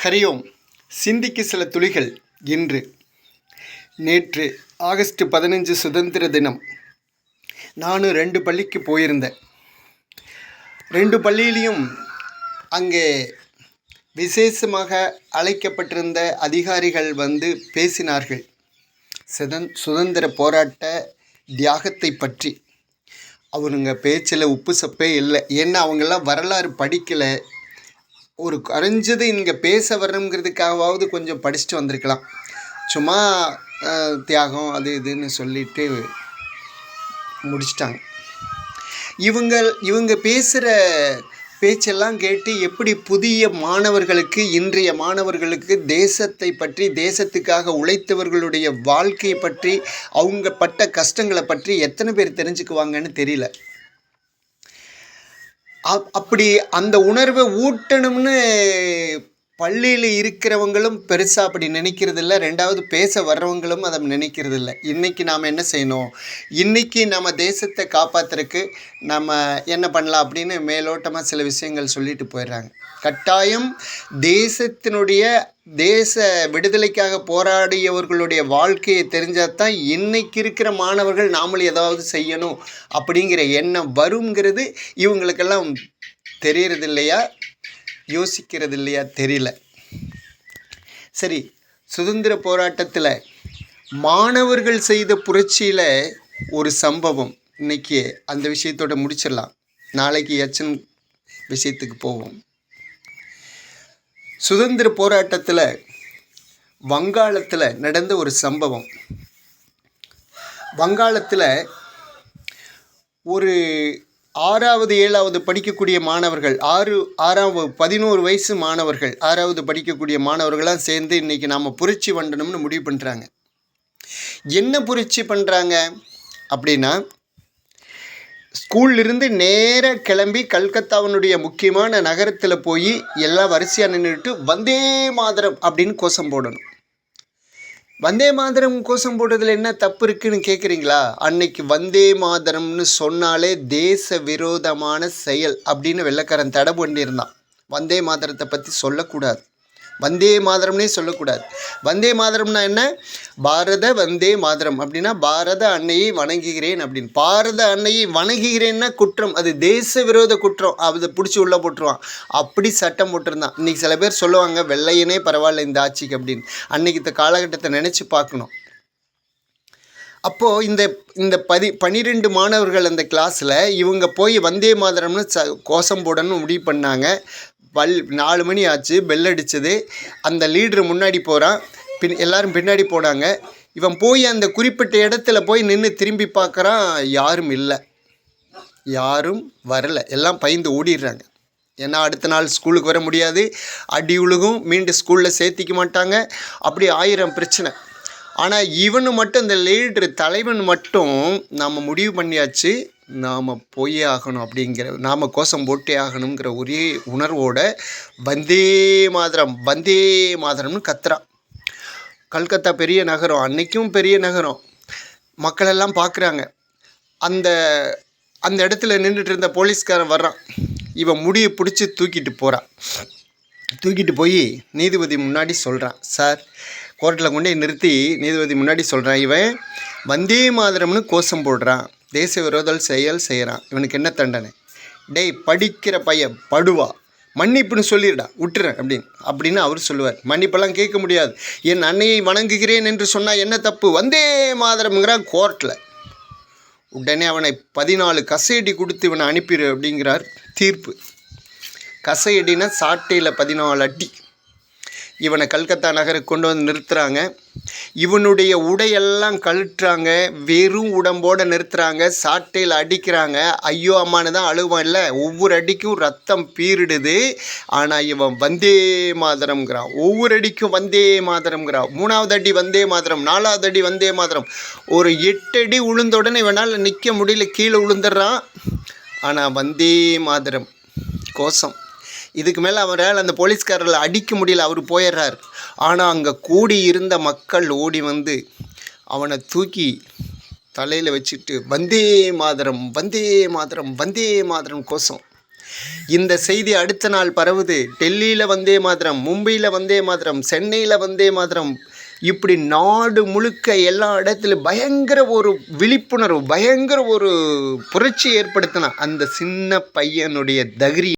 ஹரியோம். சிந்திக்கு சில துளிகள். இன்று நேற்று ஆகஸ்ட் 15 சுதந்திர தினம். நானும் 2 பள்ளிக்கு போயிருந்தேன். 2 பள்ளியிலையும் அங்கே விசேஷமாக அழைக்கப்பட்டிருந்த அதிகாரிகள் வந்து பேசினார்கள். சுதந்திர போராட்ட தியாகத்தை பற்றி. அவனுங்க பேச்சில் உப்பு சப்பே இல்லை. ஏன்னா அவங்கெல்லாம் வரலாறு படிக்கலை. ஒரு குறைஞ்சது இங்கே பேச வரணுங்கிறதுக்காகவாவது கொஞ்சம் படிச்சுட்டு வந்திருக்கலாம். சும்மா தியாகம் அது இதுன்னு சொல்லிட்டு முடிச்சிட்டாங்க. இவங்க பேசுகிற பேச்செல்லாம் கேட்டு எப்படி புதிய மாணவர்களுக்கு, இன்றைய மாணவர்களுக்கு தேசத்தை பற்றி, தேசத்துக்காக உழைத்தவர்களுடைய வாழ்க்கையை பற்றி, அவங்க பட்ட கஷ்டங்களை பற்றி எத்தனை பேர் தெரிஞ்சுக்குவாங்கன்னு தெரியல. அப்படி அந்த உணர்வை ஊட்டணும்னு பள்ளியில் இருக்கிறவங்களும் பெருசாக அப்படி நினைக்கிறதில்ல. ரெண்டாவது பேச வர்றவங்களும் அதை நினைக்கிறதில்ல. இன்றைக்கி நாம் என்ன செய்யணும், இன்றைக்கி நம்ம தேசத்தை காப்பாற்றுறதுக்கு நம்ம என்ன பண்ணலாம் அப்படின்னு மேலோட்டமாக சில விஷயங்கள் சொல்லிட்டு போயிடுறாங்க. கட்டாயம் தேச விடுதலைக்காக போராடியவர்களுடைய வாழ்க்கையை தெரிஞ்சால் தான் இன்றைக்கி இருக்கிற மாணவர்கள் நாமளும் ஏதாவது செய்யணும் அப்படிங்கிற எண்ணம் வருங்கிறது இவங்களுக்கெல்லாம் தெரியறது இல்லையா, யோசிக்கிறது இல்லையா தெரியல. சரி, சுதந்திர போராட்டத்தில் மாணவர்கள் செய்த புரட்சியில் ஒரு சம்பவம். இன்னைக்கு அந்த விஷயத்தோட முடிச்சிடலாம். நாளைக்கு எச்சன் விஷயத்துக்கு போவோம். சுதந்திர போராட்டத்தில் வங்காளத்தில் நடந்த ஒரு சம்பவம். வங்காளத்தில் ஒரு 6வது 7வது படிக்கக்கூடிய மாணவர்கள், 11 வயசு மாணவர்கள், 6வது படிக்கக்கூடிய மாணவர்களாம் சேர்ந்து இன்றைக்கி நாம் புரட்சி பண்ணணும்னு முடிவு பண்ணுறாங்க. என்ன புரட்சி பண்ணுறாங்க அப்படின்னா, ஸ்கூல்லிருந்து நேராக கிளம்பி கல்கத்தாவினுடைய முக்கியமான நகரத்தில் போய் எல்லாம் வரிசையாக நின்றுட்டு வந்தே மாதரம் அப்படின்னு கோஷம் போடணும். வந்தே மாதரம் கோஷம் போடுறதுல என்ன தப்பு இருக்குன்னு கேட்குறீங்களா? அன்னைக்கு வந்தே மாதரம்னு சொன்னாலே தேச விரோதமான செயல் அப்படின்னு வெள்ளைக்காரன் தடை பண்ணியிருந்தான். வந்தே மாதரத்தை பற்றி சொல்லக்கூடாது, வந்தே மாதரம்னே சொல்லக்கூடாது. வந்தே மாதரம்னா என்ன? பாரத வந்தே மாதரம் அப்படின்னா பாரத அன்னையை வணங்குகிறேன் அப்படின்னு. பாரத அன்னையை வணங்குகிறேன்னா குற்றம், அது தேச விரோத குற்றம். அதை பிடிச்சி உள்ளே போட்டுருவான். அப்படி சட்டம் போட்டிருந்தான். இன்றைக்கி சில பேர் சொல்லுவாங்க வெள்ளையனே பரவாயில்ல இந்த ஆட்சிக்கு அப்படின்னு. அன்னைக்கு இந்த காலகட்டத்தை நினச்சி பார்க்கணும். அப்போது இந்த 12 மாணவர்கள் அந்த கிளாஸில் இவங்க போய் வந்தே மாதரம்னு கோஷம் போடணும்னு முடிவு பண்ணாங்க. 4 மணி ஆச்சு, பெல் அடித்தது. அந்த லீடரு முன்னாடி போகிறான், எல்லாரும் பின்னாடி போனாங்க. இவன் போய் அந்த குறிப்பிட்ட இடத்துல போய் நின்று திரும்பி பார்க்குறான். யாரும் இல்லை, யாரும் வரலை. எல்லாம் பயந்து ஓடிடுறாங்க. ஏன்னா அடுத்த நாள் ஸ்கூலுக்கு வர முடியாது, அடி உழுகும், மீண்டும் ஸ்கூலில் சேர்த்திக்க மாட்டாங்க, அப்படி 1000 பிரச்சனை. ஆனால் இவனு மட்டும், இந்த லீடரு தலைவன் மட்டும், நாம் முடிவு பண்ணியாச்சு, நாம் போயே ஆகணும் அப்படிங்கிற, நாம் கோஷம் போட்டே ஆகணுங்கிற ஒரே உணர்வோட வந்தே மாதரம் வந்தே மாதரம்னு கத்துறான். கல்கத்தா பெரிய நகரம், அன்னைக்கும் பெரிய நகரம். மக்களெல்லாம் பார்க்குறாங்க. அந்த இடத்துல நின்றுட்டு இருந்த போலீஸ்காரன் வர்றான். இவன் முடியை பிடிச்சி தூக்கிட்டு போகிறான். தூக்கிட்டு போய் நீதிபதி முன்னாடி சொல்கிறான். சார், கோர்ட்டில் கொண்டே நிறுத்தி நீதிபதி முன்னாடி சொல்கிறான், இவன் வந்தே மாதரம்னு கோஷம் போடுறான், தேச விரோத செயல் செய்கிறான், இவனுக்கு என்ன தண்டனை? டேய் படிக்கிற பையன், படுவா, மன்னிப்புன்னு சொல்லிடுடா, விட்டுறேன் அப்படின்னு அவர் சொல்லுவார். மன்னிப்பெல்லாம் கேட்க முடியாது. என் அன்னையை வணங்குகிறேன் என்று சொன்னால் என்ன தப்பு? வந்தே மாதரம்ங்கிறான் கோர்ட்டில். உடனே அவனை 14 கசையடி கொடுத்து இவனை அனுப்பிடு அப்படிங்கிறார் தீர்ப்பு. கசையடினா சாட்டையில் 14 அடி. இவனை கல்கத்தா நகருக்கு கொண்டு வந்து நிறுத்துகிறாங்க. இவனுடைய உடையெல்லாம் கழட்டுறாங்க, வெறும் உடம்போடு நிறுத்துகிறாங்க, சாட்டையில் அடிக்கிறாங்க. ஐயோ அம்மானு தான் அழுவான். இல்லை, ஒவ்வொரு அடிக்கும் ரத்தம் பீரிடுது. ஆனால் இவன் வந்தே மாதரம்ங்கிறான். ஒவ்வொரு அடிக்கும் வந்தே மாதரம்ங்கிறான். 3வது அடி வந்தே மாதரம், 4வது அடி வந்தே மாதரம். ஒரு 8 அடி உளுந்த உடனே இவனால் நிற்க முடியல, கீழே விழுந்துடுறான். ஆனால் வந்தே மாதரம் கோஷம். இதுக்கு மேலே அவரால் அந்த போலீஸ்காரர்களை அடிக்க முடியல, அவர் போயிடுறார். ஆனால் அங்கே கூடி இருந்த மக்கள் ஓடி வந்து அவனை தூக்கி தலையில் வச்சுட்டு வந்தே மாதரம் வந்தே மாதரம் வந்தே மாதரம் கோஷம். இந்த செய்தி அடுத்த நாள் பரவுது. டெல்லியில் வந்தே மாதரம், மும்பையில் வந்தே மாதரம், சென்னையில் வந்தே மாதரம், இப்படி நாடு முழுக்க எல்லா இடத்துலையும் பயங்கர ஒரு விழிப்புணர்வு, பயங்கர ஒரு புரட்சி ஏற்படுத்தின அந்த சின்ன பையனுடைய தைரியம்.